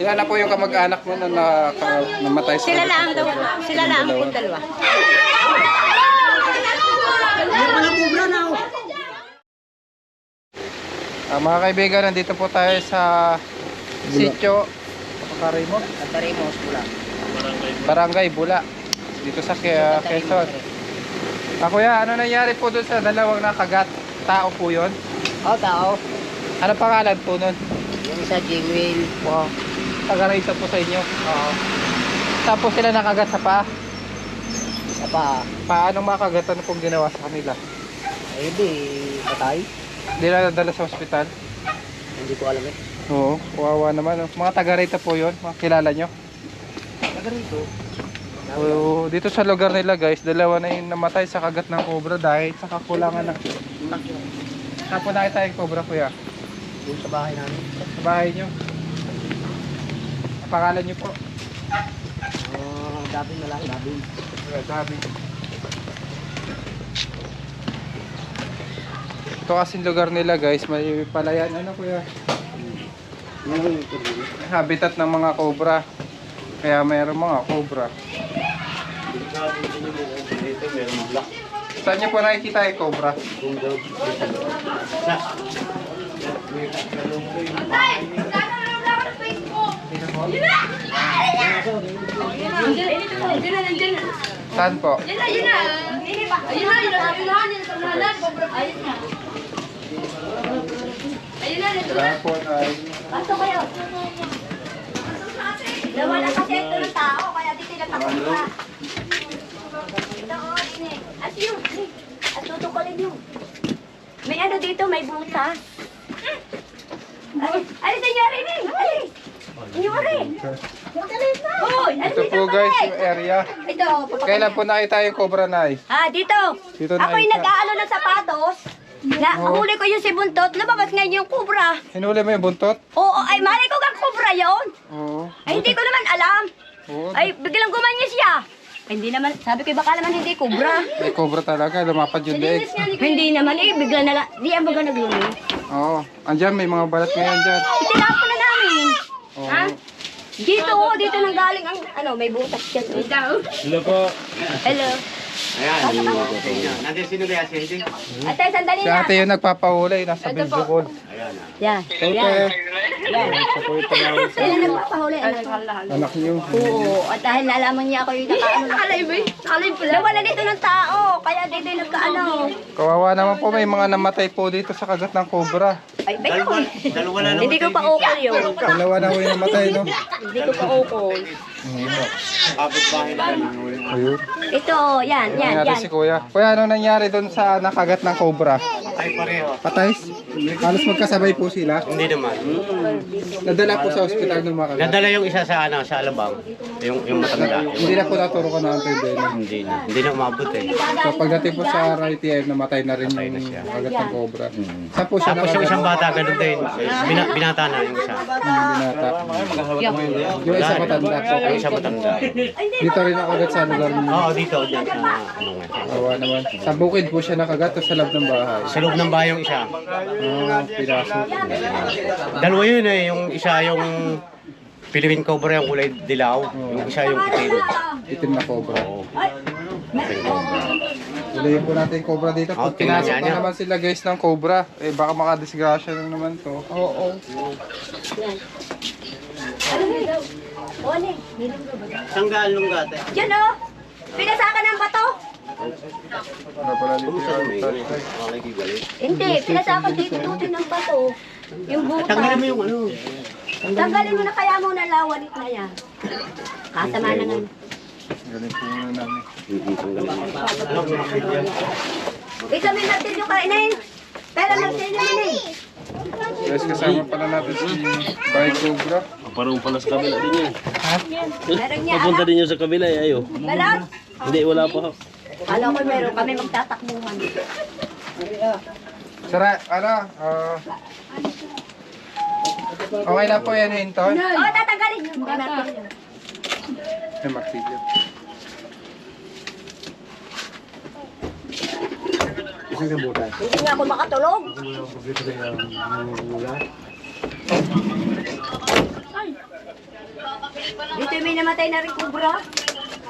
Ilan na po yung kamag-anak mo na namatay sa Sila lang daw. Sila lang po dalawa. Mga kaibigan, nandito po tayo sa sitio Pakarimo, Tarimos pula. Barangay Bula, dito sa Quezon. Kuya, ano nangyari po doon sa dalawang nakagat? Tao po yun? Oh, tao. Ano pangalan po nun? Yung isa, Jewel. Wow. Taga-rito po sa inyo. Oo. Tapos sila nakagat sa paa. Isa pa. Paano makagat? Ano pong ginawa sa kanila? Ay, di. Patay. Hindi na nadala sa ospital? Hindi ko alam eh. Oo, kawawa naman. Mga taga-rito po yun, mga kilala nyo. Taga rito. So, dito sa lugar nila guys, dalawa na yung namatay sa kagat ng cobra dahil sa kakulangan ng... Saan po nakita yung cobra kuya? Doon sa bahay namin. Sa bahay nyo. Ang pangalan nyo po? Dabing na lang, dabing. Sabi. Ito kasing lugar nila guys, may palayan. Ano kuya? Habitat ng mga cobra. Kaya mayroong mga cobra. Saan nyo po nakikita yung cobra? Saan po? Telefon ay... Pasok kayo. Nawala kasi ito ng tao, kaya dito nagpapakita. Ito, ini. At yun, at tutukulin yun. May ano dito, may butas. Ay, senyari ni. Ay, senyari. Hoy, Ito po guys yung area. Ito, Kailan po nakita yung cobra na ay? dito. Dito Ako yung nakita. nag-aalo ng sapatos. Na, Oo. huli ko yung si Buntot, lumabas ngayon yung kubra. Hinuli mo yung buntot? Oo, ay mali ko kang kubra yun. Oo. Ay, hindi ko naman alam. Oo. Ay, biglang gumanya siya. Ay, hindi naman, sabi ko baka naman hindi kubra. May cobra talaga, lumapad yung leeg. Hindi naman eh, bigla na lang, di ang baga naglumi. Oo. Andyan, may mga balat ngayon dyan. Itinapon na namin. Oo. Ha? Dito nang galing ang, may butas dyan. Hello po. Hello. Ayan, nandiyan sino kaya si Hindi? Ate, sandali Si na. ate yung nagpapahuli, nasa Bilbukol. Yan. Ate, Yan. sa po yung tinawag sa Sila nagpapahuli. anak niyo. Oo, at dahil nalaman niya ako yung nakaano. Nakalive eh. Nakalive pala. Nawala dito ng tao, kaya dito yung nagkaano. Kawawa naman po, may mga namatay po dito sa kagat ng cobra. Ay, bayo. Dalawa na naman. Hindi ko pa ukol yun. Dalawa na po yung namatay, no? Hindi ko pa ukol. Kapit bahay na kami. Ayun. Ito, yan. Nangyari si kuya. Kuya, ano nangyari doon sa nakagat ng cobra? Ay pareho. Patay? Halos magkasabay po sila. Hindi naman. Nadala po sa ospital ng mga kagat. Nadala yung isa sa sa Alabang. Yung matanda. Hindi na po naturo ko na Antay Beno. Hindi na umabot eh. So pagdating po sa RITM, namatay na rin yung kagat ng cobra. Saan po siya Tapos yung nakagat? isang bata ganun din. Binata na yung isa. Binata. Yung isa matanda po. Yung isa matanda. Dito rin nakagat sa lugar niyo. Oo, dito. Dyan sa ano nga. Awa naman. Sa bukid po siya nakagat o sa loob ng bahay. Sa loob ng bahay yung isa. Piraso. Dalawa yun eh. Yung isa yung Philippine Cobra yung kulay dilaw. Yung isa yung itim. Itim na cobra. Oo. Philippine Cobra. Ulayin po natin yung cobra dito. Pag tingnan pinasok niya. na naman sila guys ng cobra, eh baka makadisgrasya lang naman to. Oo. One Sanggaan nung gata. Diyan oh. Pinasakan ng bato. Para pala dito yung Hindi, pinasakan dito tutin ng bato. Yung butas. Tanggalin mo yung ano. Tanggalin mo na kaya mo na lawanit na yan. Kasama na nga. Galing po muna namin. Ito may martilyo kainin. Pero martilyo yun eh. Guys, kasama pala natin si Bay Cobra. Parang pala sa kabila din yan. Meron niya Papunta alam. din yun sa kabila eh, ayo. Galot. Hindi, wala pa. Alam ko meron kami magtatakbuhan. Sara, okay na po yan, Hinton. Oh, tatanggalin yun. May martilyo. May martilyo. Hindi nga ako makatulog. Dito may namatay na rin kubra.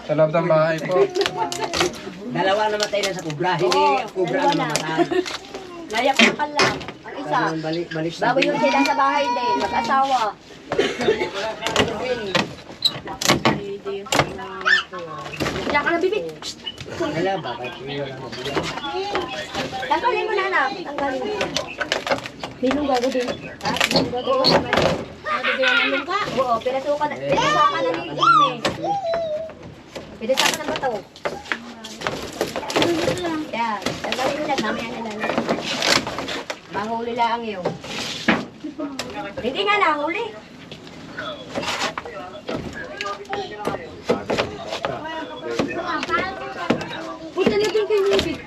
Sa loob ng bahay po. Dalawa namatay na sa kubra, hindi kubra na mamatay. Nayak na lang. Ang isa. Balik Bago yung sila sa bahay din. Mag-asawa. Diyan ka na, bibig. Wala, bakit hindi wala mabigyan? Tanggalin mo na, anak. Tanggalin mo. Minong gago din. Ha? Minong gago. Nagagawa ng lungka? Oo, pinasukan na. Pinasukan na ni Ime. Pinasukan na ba ito? Yan. Tanggalin mo na. Mamaya na lang. Mahuli lang yun. Hindi nga nahuli. Punta na din kayo, Bibig.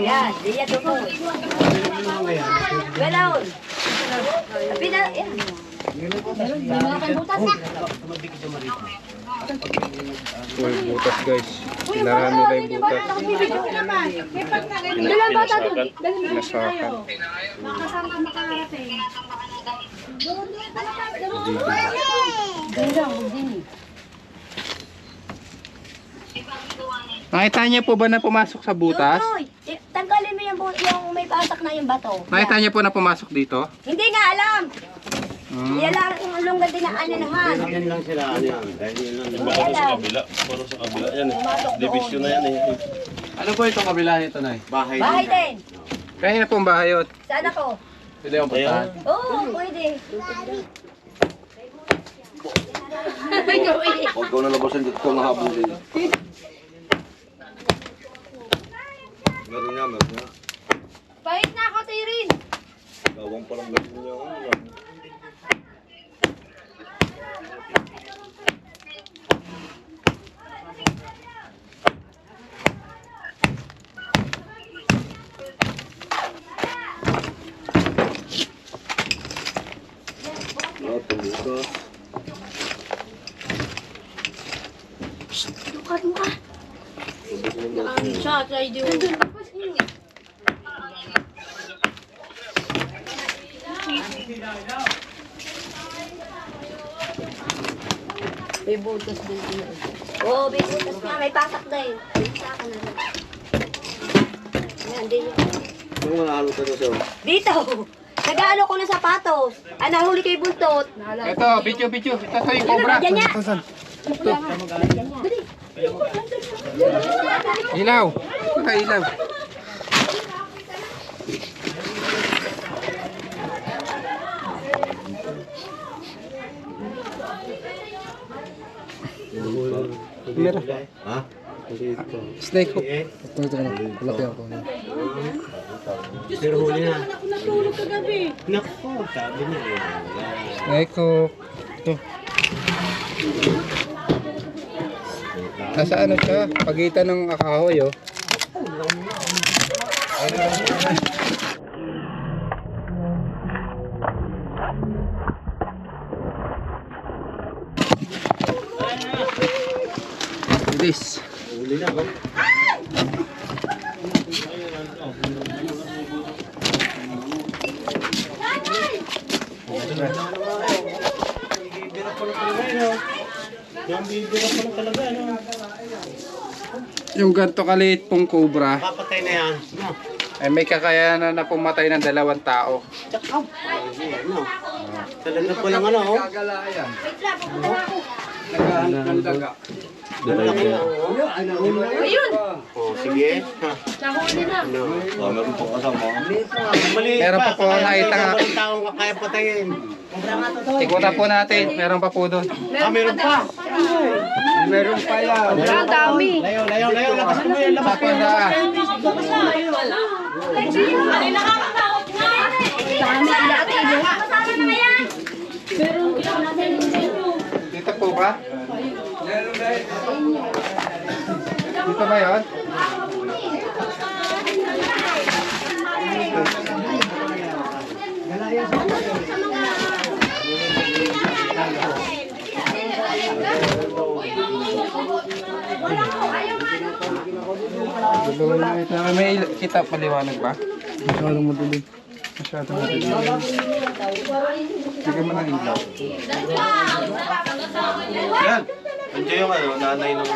Yan, diya to po. Galaon. Pina, yan. Uy, butas guys. Sinarahan nila yung butas. Dalang bata doon. Nasakan. Nakita niyo po ba na pumasok sa butas? Tutoy, tanggalin mo yung may pasak na yung bato. Nakita niyo po na pumasok dito? Hindi nga alam. Yan lang yung lungga din na ano naman. Yan lang sila, ano yan. Dahil yun lang. Hindi Baka sa alam. kabila. Para sa kabila yan eh. Pumasok doon. Division na yan eh. Ano po itong kabila nito, Nay? Bahay. Bahay din. Kaya na pong bahay yun. Saan ako? Pwede yung puntahan. Oo, pwede. Huwag ko na labasin dito ng habol din. Meron nga, meron nga. Pahit na ako, Tirin. Gawang parang ganyan niya. Luka. Siya, try do. May butas din. Oo, may butas nga. May pasak din. Saka na rin. Yan, din. Ano nga nahalo ka sa'yo? Dito. Nag-aalo ko ng sapatos. Ah, nahuli kay Buntot. Ito, bityo. Ito sa yung cobra. Diyan niya. Ilaw. Baka ilaw. Meron. Ha? Snake hook. Pero huli na. Naku, sabi niya eh. Snake hook. Ito. Nasa ano siya? Pagitan ng akahoy, oh. Bilis. Huli na ba? Yung ganito kaliit pong cobra Papatay na yan. No. ay may kakayanan na pumatay ng 2 tao. Tsakaw. Ano? Talaga po lang ano, oh. Naghahanap ng daga. Malaki na, oh. Ayun. Oh, sige. Ha. Nahuli na. No. Meron po kasama. Maliit Meron pa po kaya nakita nga. walang taong kaya patayin. Ikutan po natin, meron pa po doon. Meron pa. Meron pa yan. Ang dami. Layo. Labas mo yan. Labas mo yan. Dami ang dati. Kasama na yan. Dito po ba? Dito ba yun? May kita paliwanag ba? Masyadong matuloy. Masyado madilim. Sige mo ng ilaw. Yan. Andiyan yung ano, nanay nung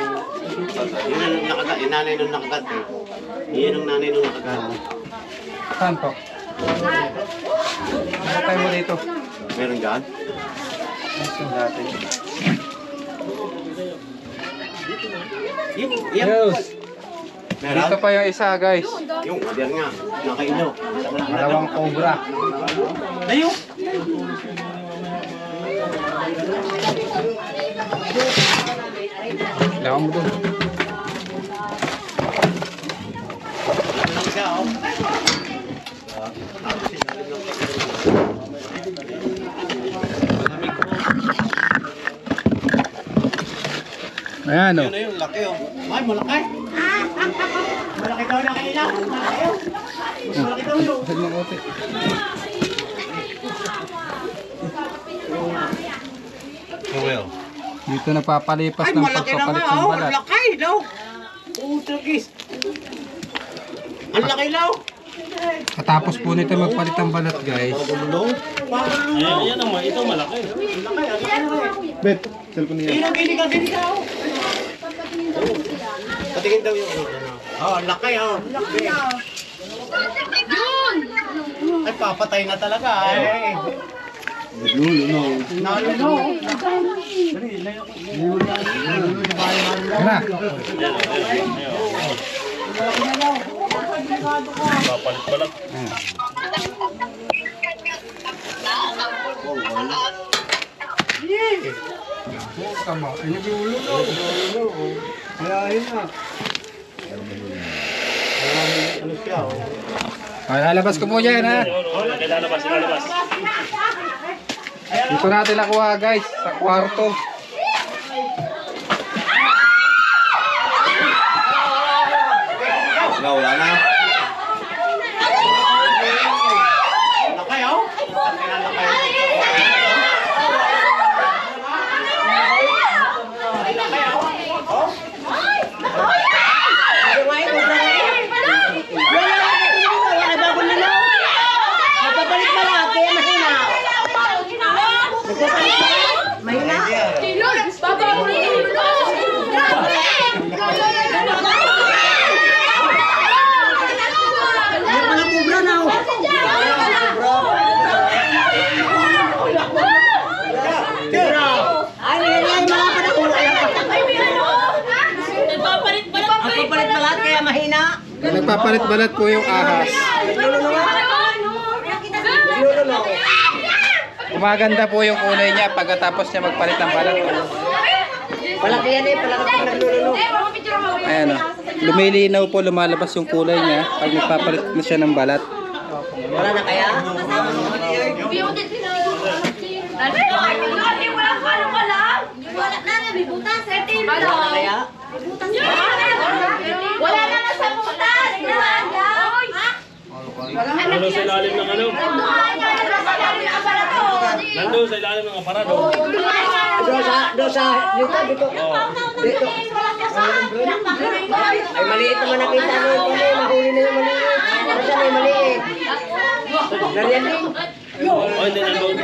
tatay. Yun ang nakagat, yung nanay nung nakagat eh. Yun ang nanay nung nakagat. Saan po? Nakatay mo dito. Meron dyan? Asan natin? Yung, Yes. meron? Dito pa yung isa guys. Yung, meron nga. Nakailo. Dalawang cobra. Layo! Lawan mo dun. Lang siya, oh. Ayan o. Yun na yung laki oh. Ay, malaki! Malaki daw nakailaw. Malaki yun. Malaki daw yun. Saan mo kote? Well. Dito napapalipas Ay, ng malaki na pagpapalit nga, ng oh. balat. Laki daw. Oh, turkis. Ang laki daw. Katapos po nito magpalit ng balat guys. Ayan naman, ito malaki. Bet, cellphone niya. Ino, gini ka, oh. Patingin daw yung ano. Oh, laki, oh. Laki. Ay, papatay na talaga, eh. Nagluluno. Naluno. Tara. Papalit-palit. Tama. Ay, nagulo no. Ayahin na. Ano siya, oh. Ay, lalabas ko po yan ha. Lalabas. Dito natin nakuha guys. Sa kwarto. Wala na. Laki, oh. Nagpapalit pa lang, kaya mahina. Mahina? Yung mga kubra na, oh. Ay, mga panahon. Ang papalit pa lahat, kaya mahina. Nagpapalit balat po yung ahas. Gumaganda po yung kulay niya pagkatapos niya magpalit ng balat. Palaki yan eh, palaki pag nagluluno. Ayan o. Lumilinaw po, lumalabas yung kulay niya pag nagpapalit na siya ng balat. Wala na kaya? Wala na kaya? Wala na na sa butas! Nandun sa ilalim ng ano? Nandun sa ilalim ng aparado. Dito. Ay, maliit naman nakita mo yung pala, mahuli na yung maliit. Ano siya may maliit? Ganyan din. Oh, hindi nandun.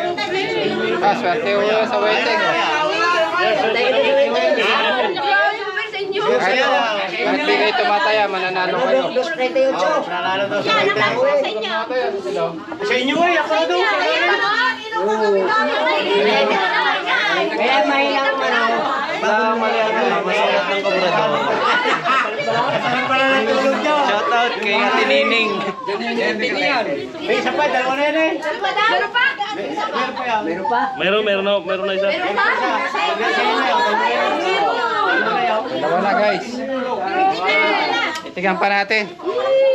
Ah, swerte ko sa waiting. Tayo din sa waiting. Kahit di kayo tumataya, mananalo kayo. 2.38. Nanalo daw sa waiting. Sa inyo, eh. Ako na daw. Kaya mahina ang ano. Sa Mariano, masarap ng kabrador. Shoutout kay Ate Nining. May isa pa, dalawa na yan, eh. Meron pa? Meron na isa. Dalawa na guys. Itigan pa natin.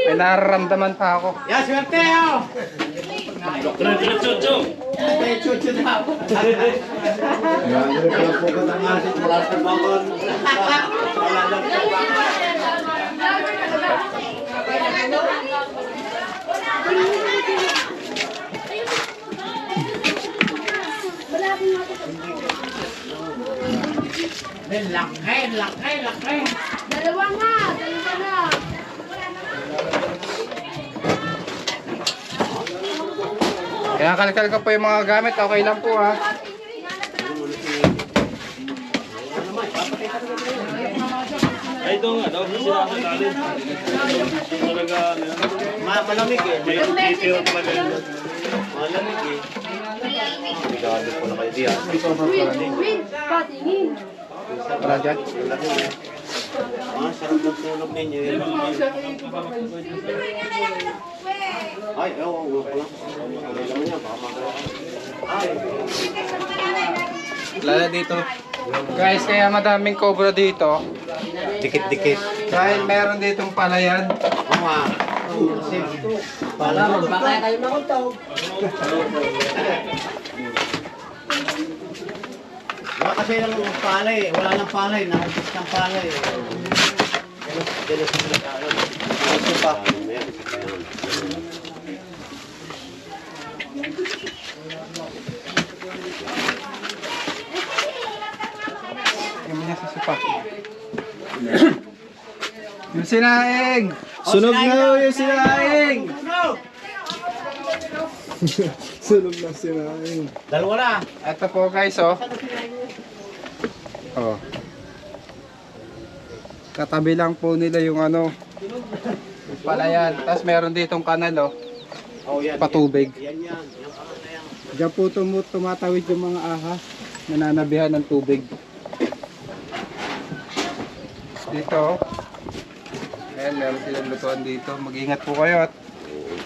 May nararamdaman pa ako. Yan, swerte, oh. Chuchu. May chuchu na. Ayan, kaya po ka ng asit, wala sa bakon. Wala lang sa baka. Laki. Dalawa na! Kaya kalkal ko po yung mga gamit, okay lang po ha. Ay, ito nga daw. Sila sa ilalim. Ito talaga, ano yan. Malamig eh. May titiyo pa rin. Malamig eh. Sigado po na kayo diyan. Wala dyan. Sarap ng tulog ninyo eh. Ay, oo, wala pala. Wala naman yan, baka magawa. Ay, Lala dito. Guys, kaya madaming cobra dito. dikit-dikit. Dahil meron ditong palayan. Oo nga. Wala, magbakaya kayo makuntog. Wala kasi lang palay, wala nang palay, nakapis ng palay. Dito sila tayo. Ito pa. Yung niya sa supa. Yung sinaing! Sunog na yung sinaing! Sunog na sinaing. Dalawa na. Ito po guys oh. Oh. Katabi lang po nila yung ano. Yung palayan. Tapos meron ditong kanal oh. Oh, yan. Patubig. Yan. Yung pangalan na yan. Diyan po tumatawid yung mga ahas. Nananabihan ng tubig. Dito oh. Ayan, meron silang lutuan dito. Mag-ingat po kayo at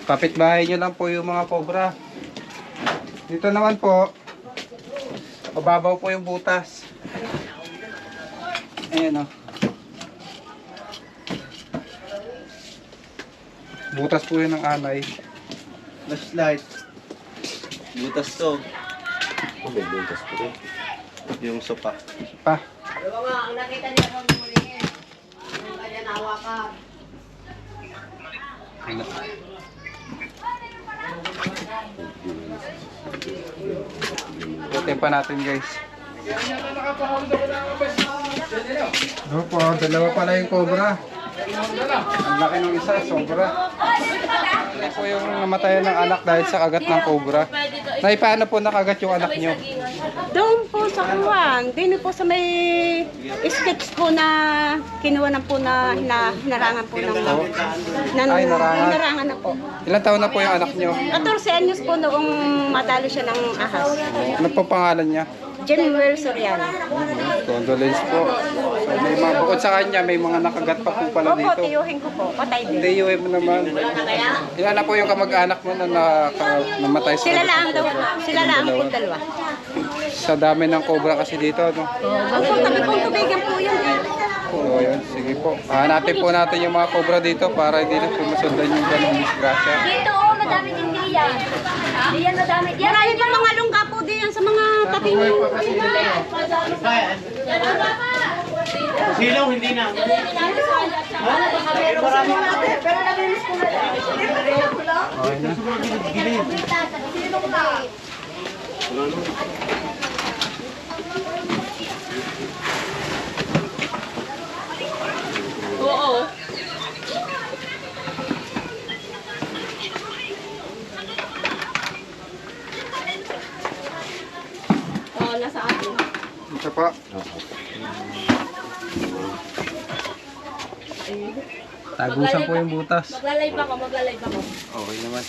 kapitbahay nyo lang po yung mga cobra. Dito naman po, mababaw po yung butas. Ayan o. Butas po yun ng anay. Flashlight. Butas to. Oh, may butas po rin. Yung sopa. Pa. Ano ba nga, ang nakita niya kung mulihin. Yung kanya nahawakan. Ano? Butin pa natin guys. Opo, dalawa pala yung cobra. Ang laki ng isa, sobra. Ito po yung namatayan ng anak dahil sa kagat ng cobra. Nay, paano po nakagat yung anak nyo? Doon po sa kuwan, din po sa may sketch po na kinuha na po na hinarangan po ng Ay, narangan. hinarangan na po. Ilang taon na po yung anak nyo? 14 anyos po noong matalo siya ng ahas. Ano po pangalan niya? Jemuel Soriano. Condolence po. So, may mga, bukod sa kanya, may mga nakagat pa po pala Opo, dito. tiyuhin ko po, patay din. Hindi, mo naman. Ilan na po yung kamag-anak mo na namatay sa Sila kagat lang ng daw, cobra? sila lang po dalawa. Sa dami ng cobra kasi dito, no? Opo, kami pong tubigan po yun eh. Oo, yun. Sige po. Hanapin po natin yung mga cobra dito para hindi na sumusundan yung ganong disgrasya. Dito, oh, madami din diyan. Diyan, madami. Diyan, Marami pang mga lungga po diyan sa mga tabi niyo. Silaw, hindi na. Pero nabilis ko na. Okay na. Oh, nasa atin. Ito po. Tagusan po yung butas. Magla-live ako, magla-live ako. Okay naman.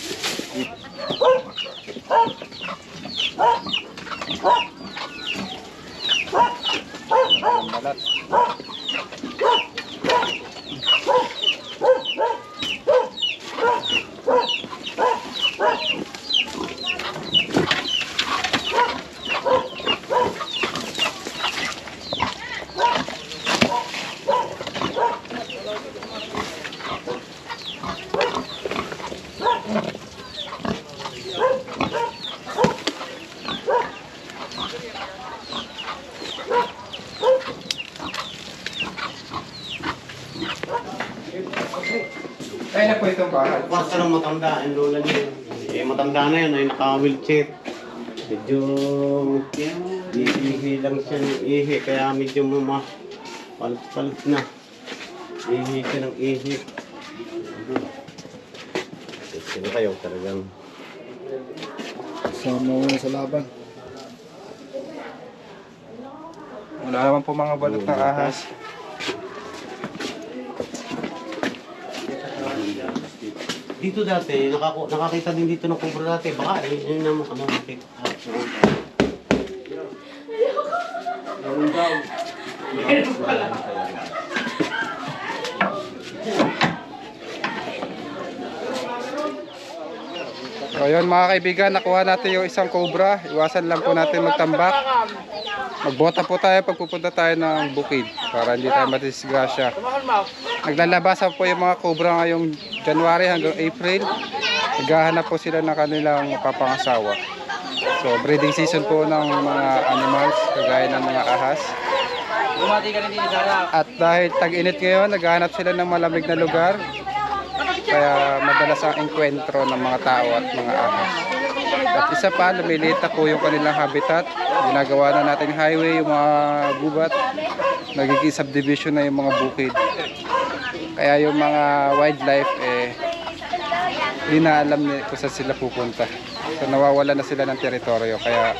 Balat. Kaya na po itong bahay. Basta ng matanda, yung lola niya. Eh, matanda na yun, ay naka-wheelchair. Medyo iihi lang siya ng ihi, kaya medyo palit na. Ihi siya ng ihi. Sino kayo talagang Sama mo sa laban. Wala naman po mga balot ng ahas. Dito dati, nakakita din dito ng cobra dati. Baka yun naman ano nakita. So yun mga kaibigan, nakuha natin yung isang cobra. Iwasan lang po natin magtambak. Magbota po tayo pag pupunta tayo ng bukid para hindi tayo madisgrasya. Naglalabasan po yung mga cobra ngayong January hanggang April. Naghahanap po sila ng kanilang papangasawa. So breeding season po ng mga animals kagaya ng mga ahas. At dahil tag-init ngayon, naghahanap sila ng malamig na lugar. Kaya madalas ang enkwentro ng mga tao at mga ahas. At isa pa, lumiliit na po yung kanilang habitat. Ginagawa na natin highway, yung mga gubat. Nagiging subdivision na yung mga bukid. Kaya yung mga wildlife, hindi na alam kung saan sila pupunta. So nawawala na sila ng teritoryo. Kaya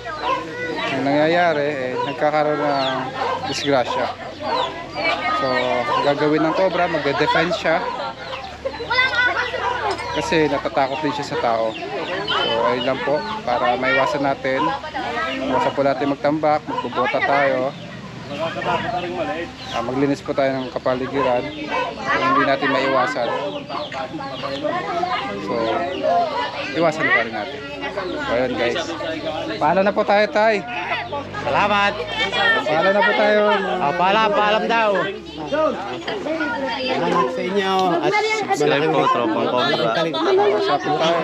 ang nangyayari, nagkakaroon ng disgrasya. So gagawin ng cobra, mag-defense siya. Kasi natatakot din siya sa tao. So ayun lang po, para maiwasan natin. Iwasan po natin magtambak, magbubota tayo. Maglinis po tayo ng kapaligiran kung hindi natin maiwasan. So iwasan pa rin natin. So ayun guys, paalam na po tayo, Tay. Salamat. Paalam na po tayo. Paalam daw. Salamat sa inyo. At Subscribe po, Tropang Cobra. Usapin tayo.